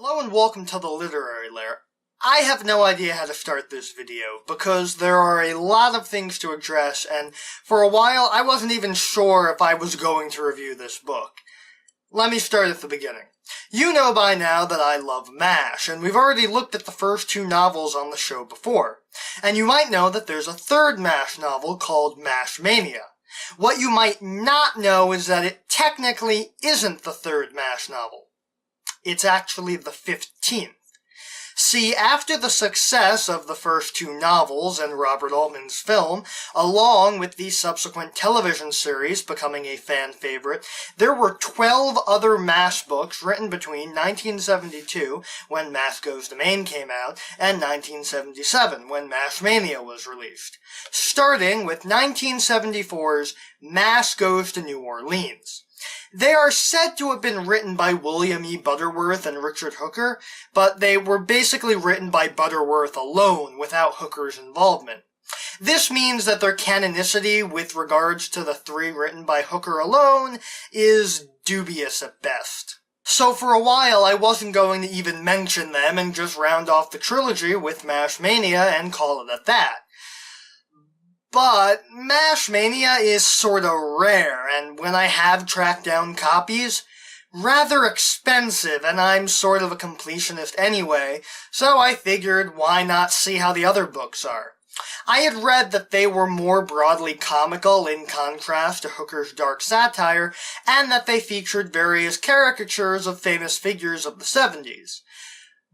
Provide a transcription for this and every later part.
Hello and welcome to the Literary Lair. I have no idea how to start this video because there are a lot of things to address, and for a while I wasn't even sure if I was going to review this book. Let me start at the beginning. You know by now that I love MASH, and we've already looked at the first two novels on the show before. And you might know that there's a third MASH novel called MASH Mania. What you might not know is that it technically isn't the third MASH novel. It's actually the 15th. See, after the success of the first two novels and Robert Altman's film, along with the subsequent television series becoming a fan favorite, there were 12 other MASH books written between 1972, when MASH Goes to Maine came out, and 1977, when MASH Mania was released, starting with 1974's MASH Goes to New Orleans. They are said to have been written by William E. Butterworth and Richard Hooker, but they were basically written by Butterworth alone without Hooker's involvement. This means that their canonicity with regards to the three written by Hooker alone is dubious at best. So for a while I wasn't going to even mention them and just round off the trilogy with MASH Mania and call it at that. But MASH Mania is sorta rare, and when I have tracked down copies, rather expensive, and I'm sort of a completionist anyway, so I figured why not see how the other books are. I had read that they were more broadly comical in contrast to Hooker's dark satire, and that they featured various caricatures of famous figures of the 70s.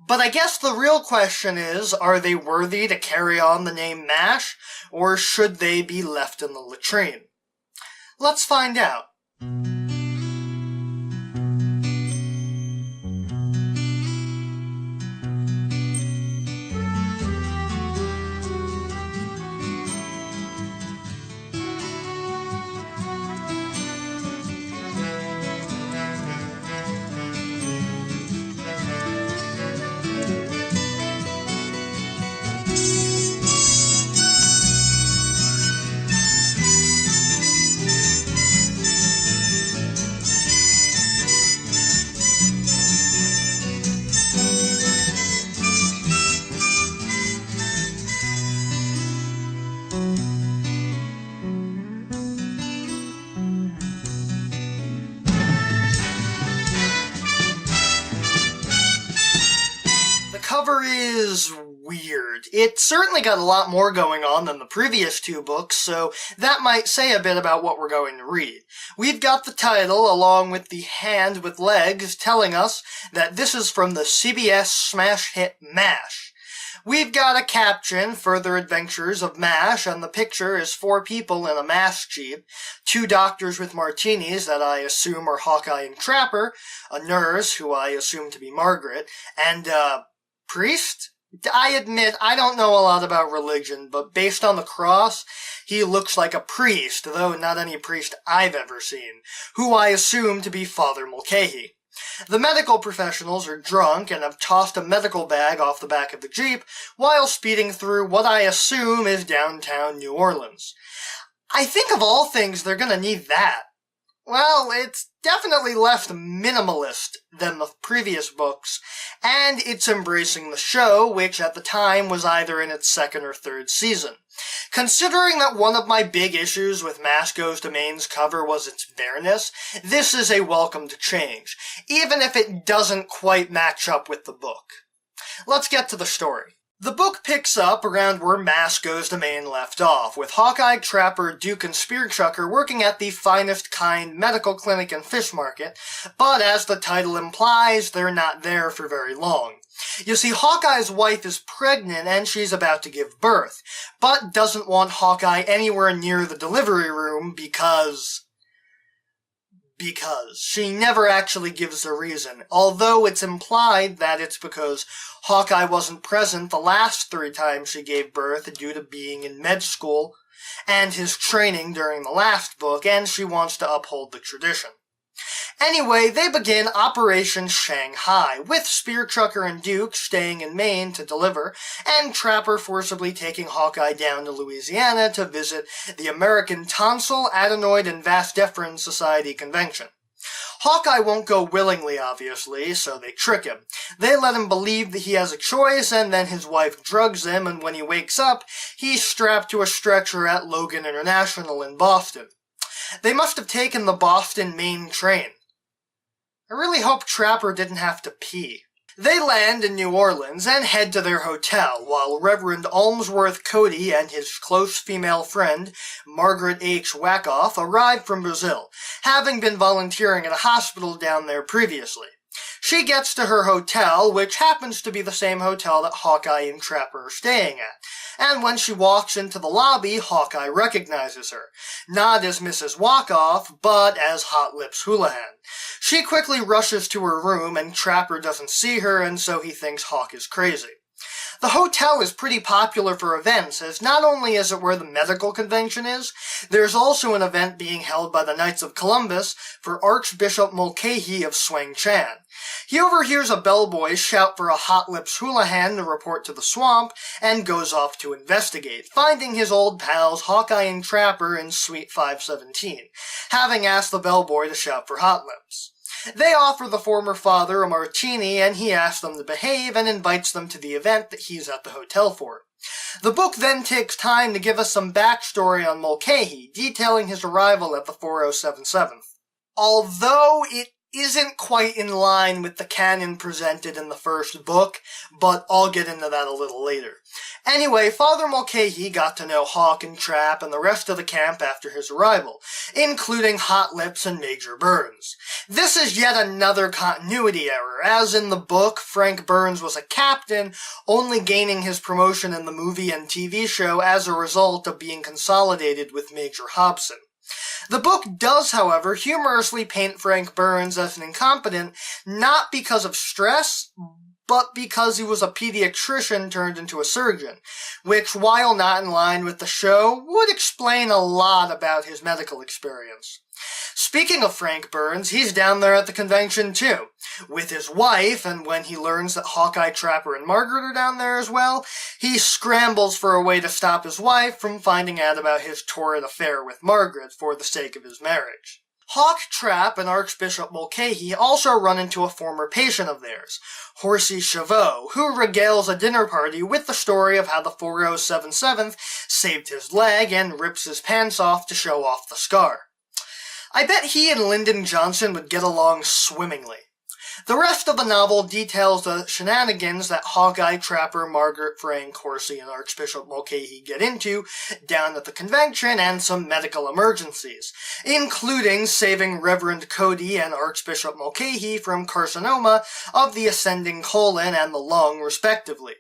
But I guess the real question is, are they worthy to carry on the name MASH, or should they be left in the latrine? Let's find out. The cover is weird. It certainly got a lot more going on than the previous two books, so that might say a bit about what we're going to read. We've got the title along with the hand with legs telling us that this is from the CBS smash hit MASH. We've got a caption, Further Adventures of MASH, and the picture is 4 people in a MASH jeep, 2 doctors with martinis that I assume are Hawkeye and Trapper, a nurse, who I assume to be Margaret, and priest? I admit, I don't know a lot about religion, but based on the cross, he looks like a priest, though not any priest I've ever seen, who I assume to be Father Mulcahy. The medical professionals are drunk and have tossed a medical bag off the back of the Jeep while speeding through what I assume is downtown New Orleans. I think of all things they're gonna need that. Well, it's definitely less minimalist than the previous books, and it's embracing the show, which at the time was either in its 2nd or 3rd season. Considering that one of my big issues with MASH Goes to Maine's cover was its bareness, this is a welcome to change, even if it doesn't quite match up with the book. Let's get to the story. The book picks up around where MASH Goes to Maine left off, with Hawkeye, Trapper, Duke, and Spearchucker working at the Finest Kind medical clinic and fish market, but as the title implies, they're not there for very long. You see, Hawkeye's wife is pregnant and she's about to give birth, but doesn't want Hawkeye anywhere near the delivery room because she never actually gives a reason, although it's implied that it's because Hawkeye wasn't present the last 3 times she gave birth due to being in med school and his training during the last book, and she wants to uphold the tradition. Anyway, they begin Operation Shanghai, with Spearchucker and Duke staying in Maine to deliver, and Trapper forcibly taking Hawkeye down to Louisiana to visit the American Tonsil, Adenoid, and Vas Deferens Society convention. Hawkeye won't go willingly, obviously, so they trick him. They let him believe that he has a choice, and then his wife drugs him, and when he wakes up, he's strapped to a stretcher at Logan International in Boston. They must have taken the Boston Maine train. I really hope Trapper didn't have to pee. They land in New Orleans and head to their hotel, while Reverend Almsworth Cody and his close female friend, Margaret H. Wackoff, arrive from Brazil, having been volunteering at a hospital down there previously. She gets to her hotel, which happens to be the same hotel that Hawkeye and Trapper are staying at, and when she walks into the lobby, Hawkeye recognizes her, not as Mrs. Wackoff, but as Hot Lips Houlihan. She quickly rushes to her room, and Trapper doesn't see her, and so he thinks Hawk is crazy. The hotel is pretty popular for events, as not only is it where the medical convention is, there's also an event being held by the Knights of Columbus for Archbishop Mulcahy of Swang Chan. He overhears a bellboy shout for a Hot Lips Houlihan to report to the swamp, and goes off to investigate, finding his old pals Hawkeye and Trapper in Suite 517, having asked the bellboy to shout for Hot Lips. They offer the former father a martini, and he asks them to behave and invites them to the event that he's at the hotel for. The book then takes time to give us some backstory on Mulcahy, detailing his arrival at the 4077th. Although it isn't quite in line with the canon presented in the first book, but I'll get into that a little later. Anyway, Father Mulcahy got to know Hawk and Trap and the rest of the camp after his arrival, including Hot Lips and Major Burns. This is yet another continuity error, as in the book, Frank Burns was a captain, only gaining his promotion in the movie and TV show as a result of being consolidated with Major Hobson. The book does, however, humorously paint Frank Burns as an incompetent, not because of stress, but because he was a pediatrician turned into a surgeon, which, while not in line with the show, would explain a lot about his medical experience. Speaking of Frank Burns, he's down there at the convention too, with his wife, and when he learns that Hawkeye, Trapper, and Margaret are down there as well, he scrambles for a way to stop his wife from finding out about his torrid affair with Margaret for the sake of his marriage. Hawk, Trap, and Archbishop Mulcahy also run into a former patient of theirs, Horsey Chavot, who regales a dinner party with the story of how the 4077th saved his leg and rips his pants off to show off the scar. I bet he and Lyndon Johnson would get along swimmingly. The rest of the novel details the shenanigans that Hawkeye, Trapper, Margaret, Frank, Horsey, and Archbishop Mulcahy get into down at the convention and some medical emergencies, including saving Reverend Cody and Archbishop Mulcahy from carcinoma of the ascending colon and the lung, respectively,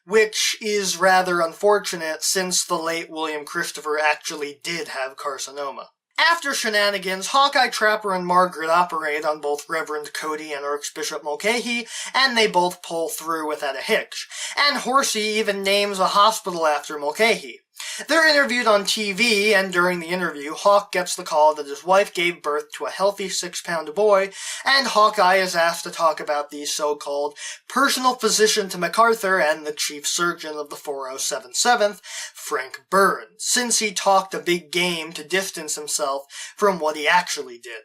which is rather unfortunate since the late William Christopher actually did have carcinoma. After shenanigans, Hawkeye, Trapper, and Margaret operate on both Reverend Cody and Archbishop Mulcahy, and they both pull through without a hitch. And Horsey even names a hospital after Mulcahy. They're interviewed on TV, and during the interview, Hawk gets the call that his wife gave birth to a healthy 6-pound boy, and Hawkeye is asked to talk about the so-called personal physician to MacArthur and the chief surgeon of the 4077th, Frank Burns, since he talked a big game to distance himself from what he actually did.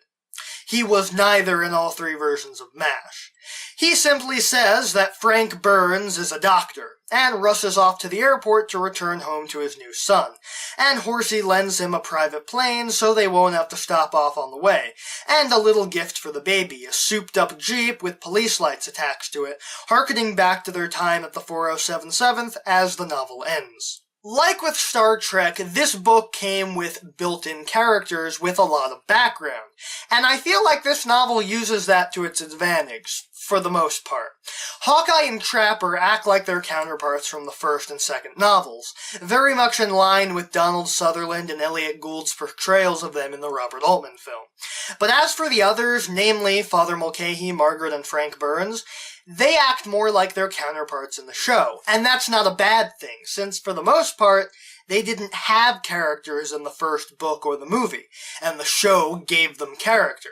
He was neither in all three versions of MASH. He simply says that Frank Burns is a doctor, and rushes off to the airport to return home to his new son, and Horsey lends him a private plane so they won't have to stop off on the way, and a little gift for the baby, a souped-up Jeep with police lights attached to it, harkening back to their time at the 4077th as the novel ends. Like with Star Trek, this book came with built-in characters with a lot of background, and I feel like this novel uses that to its advantage, for the most part. Hawkeye and Trapper act like their counterparts from the first and second novels, very much in line with Donald Sutherland and Elliot Gould's portrayals of them in the Robert Altman film. But as for the others, namely Father Mulcahy, Margaret, and Frank Burns, they act more like their counterparts in the show, and that's not a bad thing, since for the most part, They didn't have characters in the first book or the movie, and the show gave them character.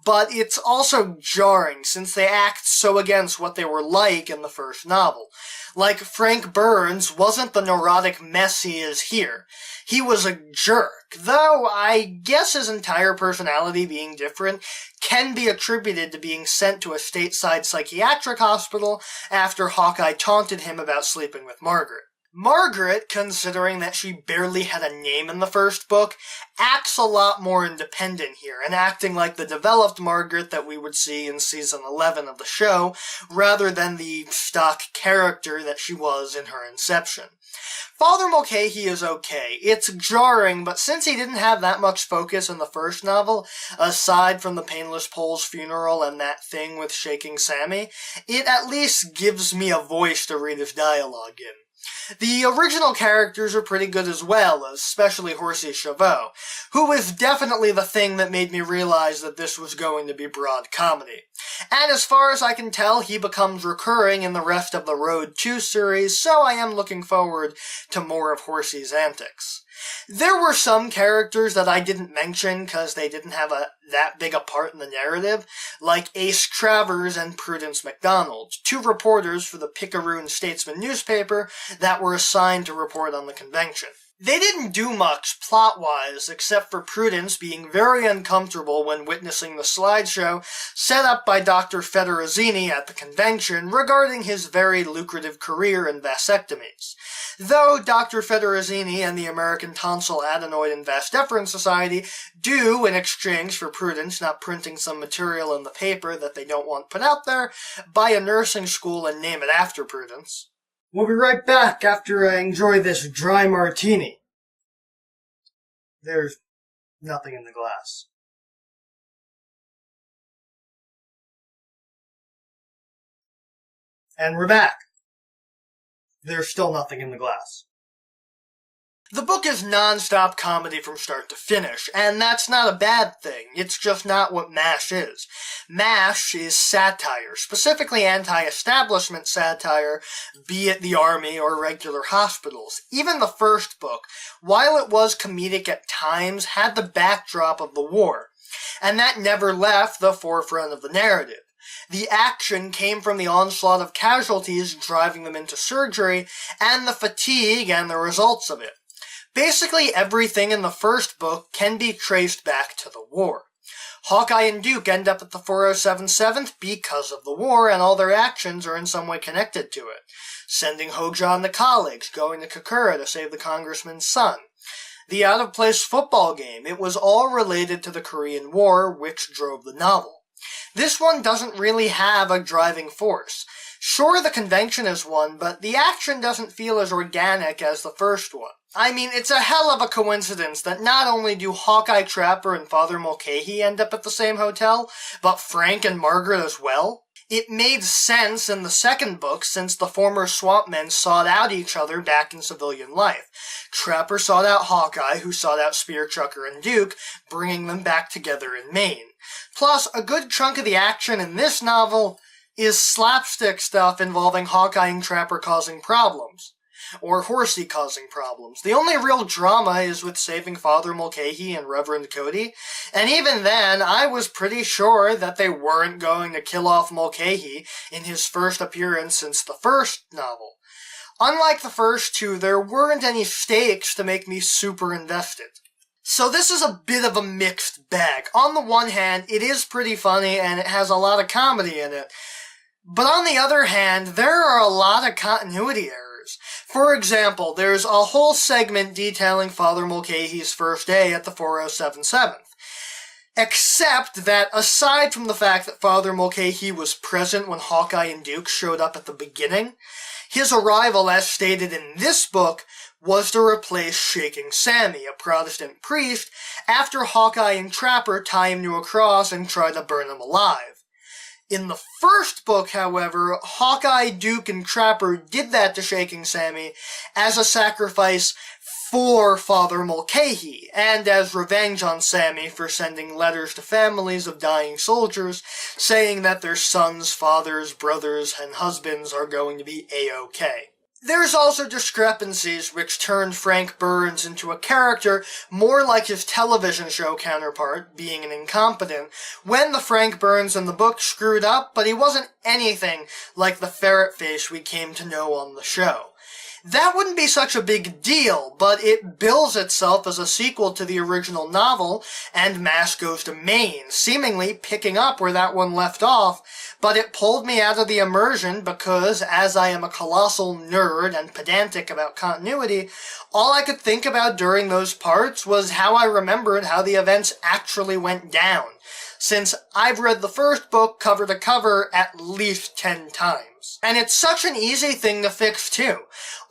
But it's also jarring since they act so against what they were like in the first novel. Like, Frank Burns wasn't the neurotic mess he is here. He was a jerk, though I guess his entire personality being different can be attributed to being sent to a stateside psychiatric hospital after Hawkeye taunted him about sleeping with Margaret. Margaret, considering that she barely had a name in the first book, acts a lot more independent here, and acting like the developed Margaret that we would see in season 11 of the show, rather than the stock character that she was in her inception. Father Mulcahy is okay. It's jarring, but since he didn't have that much focus in the first novel, aside from the Painless Pole's funeral and that thing with Shaking Sammy, it at least gives me a voice to read his dialogue in. The original characters are pretty good as well, especially Horsey Chavot, who was definitely the thing that made me realize that this was going to be broad comedy. And as far as I can tell, he becomes recurring in the rest of the Road 2 series, so I am looking forward to more of Horsey's antics. There were some characters that I didn't mention because they didn't have that big a part in the narrative, like Ace Travers and Prudence MacDonald, two reporters for the Picayune Statesman newspaper that were assigned to report on the convention. They didn't do much plot-wise, except for Prudence being very uncomfortable when witnessing the slideshow set up by Dr. Federazzini at the convention regarding his very lucrative career in vasectomies. Though Dr. Federazzini and the American Tonsil Adenoid and Vas Deferens Society do, in exchange for Prudence not printing some material in the paper that they don't want put out there, buy a nursing school and name it after Prudence. We'll be right back after I enjoy this dry martini. There's nothing in the glass. And we're back. There's still nothing in the glass. The book is non-stop comedy from start to finish, and that's not a bad thing. It's just not what MASH is. MASH is satire, specifically anti-establishment satire, be it the army or regular hospitals. Even the first book, while it was comedic at times, had the backdrop of the war, and that never left the forefront of the narrative. The action came from the onslaught of casualties driving them into surgery, and the fatigue and the results of it. Basically, everything in the first book can be traced back to the war. Hawkeye and Duke end up at the 407 7th because of the war, and all their actions are in some way connected to it. Sending Hojan to college, going to Kakura to save the congressman's son. The out-of-place football game, it was all related to the Korean War, which drove the novel. This one doesn't really have a driving force. Sure, the convention is one, but the action doesn't feel as organic as the first one. I mean, it's a hell of a coincidence that not only do Hawkeye Trapper and Father Mulcahy end up at the same hotel, but Frank and Margaret as well. It made sense in the second book since the former swamp men sought out each other back in civilian life. Trapper sought out Hawkeye, who sought out Spearchucker and Duke, bringing them back together in Maine. Plus, a good chunk of the action in this novel is slapstick stuff involving Hawkeye and Trapper causing problems. Or Horsey causing problems. The only real drama is with saving Father Mulcahy and Reverend Cody, and even then, I was pretty sure that they weren't going to kill off Mulcahy in his first appearance since the first novel. Unlike the first two, there weren't any stakes to make me super invested. So this is a bit of a mixed bag. On the one hand, it is pretty funny and it has a lot of comedy in it. But on the other hand, there are a lot of continuity errors. For example, there's a whole segment detailing Father Mulcahy's first day at the 407 7th. Except that aside from the fact that Father Mulcahy was present when Hawkeye and Duke showed up at the beginning, his arrival, as stated in this book, was to replace Shaking Sammy, a Protestant priest, after Hawkeye and Trapper tie him to a cross and try to burn him alive. In the first book, however, Hawkeye, Duke, and Trapper did that to Shaking Sammy as a sacrifice for Father Mulcahy, and as revenge on Sammy for sending letters to families of dying soldiers saying that their sons, fathers, brothers, and husbands are going to be A-OK. There's also discrepancies which turned Frank Burns into a character more like his television show counterpart, being an incompetent, when the Frank Burns in the book screwed up, but he wasn't anything like the ferret face we came to know on the show. That wouldn't be such a big deal, but it bills itself as a sequel to the original novel, and Mash Goes to Maine, seemingly picking up where that one left off, but it pulled me out of the immersion because, as I am a colossal nerd and pedantic about continuity, all I could think about during those parts was how I remembered how the events actually went down, since I've read the first book cover to cover at least 10 times. And it's such an easy thing to fix too.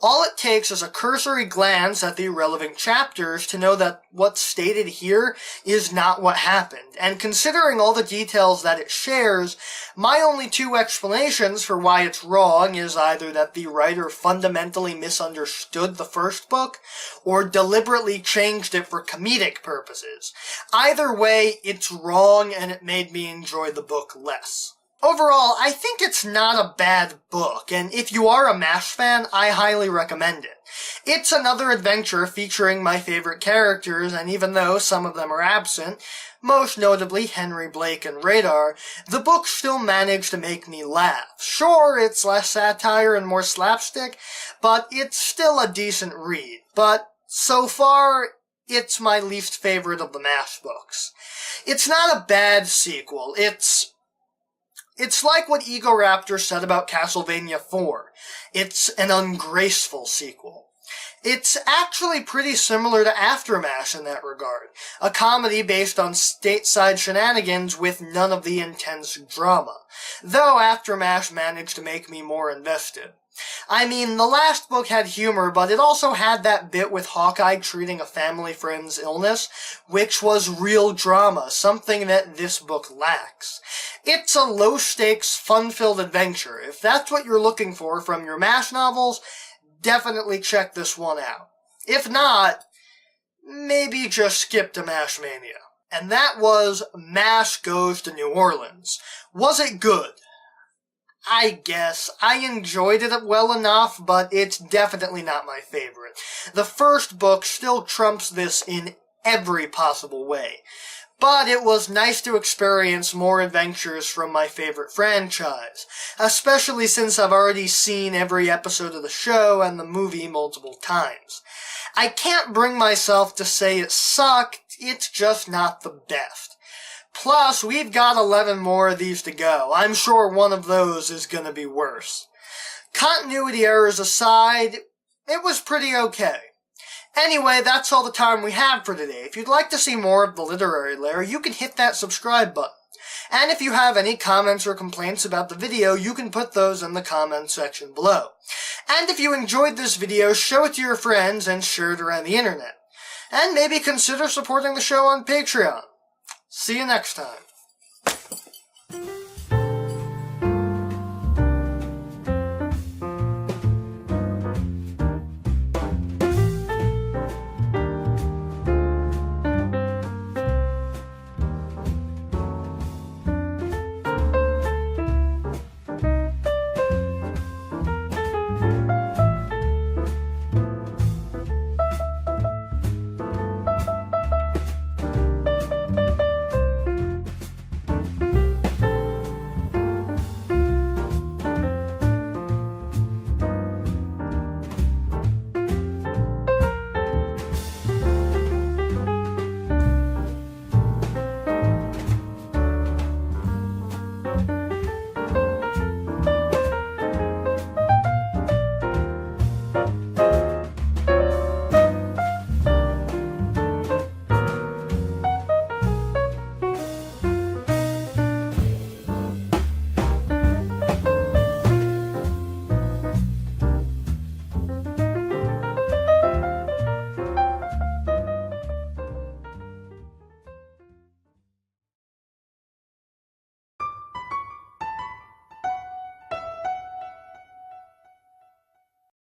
All it takes is a cursory glance at the relevant chapters to know that what's stated here is not what happened. And considering all the details that it shares, my only two explanations for why it's wrong is either that the writer fundamentally misunderstood the first book, or deliberately changed it for comedic purposes. Either way, it's wrong and it made me enjoy the book less. Overall, I think it's not a bad book, and if you are a MASH fan, I highly recommend it. It's another adventure featuring my favorite characters, and even though some of them are absent, most notably Henry Blake and Radar, the book still managed to make me laugh. Sure, it's less satire and more slapstick, but it's still a decent read. But so far, it's my least favorite of the MASH books. It's not a bad sequel. It's like what Egoraptor said about Castlevania 4. It's an ungraceful sequel. It's actually pretty similar to Aftermash in that regard, a comedy based on stateside shenanigans with none of the intense drama, though Aftermash managed to make me more invested. I mean, the last book had humor, but it also had that bit with Hawkeye treating a family friend's illness, which was real drama, something that this book lacks. It's a low-stakes, fun-filled adventure. If that's what you're looking for from your MASH novels, definitely check this one out. If not, maybe just skip to MASH Mania. And that was MASH Goes to New Orleans. Was it good? I guess. I enjoyed it well enough, but it's definitely not my favorite. The first book still trumps this in every possible way. But it was nice to experience more adventures from my favorite franchise, especially since I've already seen every episode of the show and the movie multiple times. I can't bring myself to say it sucked, it's just not the best. Plus, we've got 11 more of these to go. I'm sure one of those is gonna be worse. Continuity errors aside, it was pretty okay. Anyway, that's all the time we have for today. If you'd like to see more of the Literary Lair, you can hit that subscribe button. And if you have any comments or complaints about the video, you can put those in the comments section below. And if you enjoyed this video, show it to your friends and share it around the internet. And maybe consider supporting the show on Patreon. See you next time.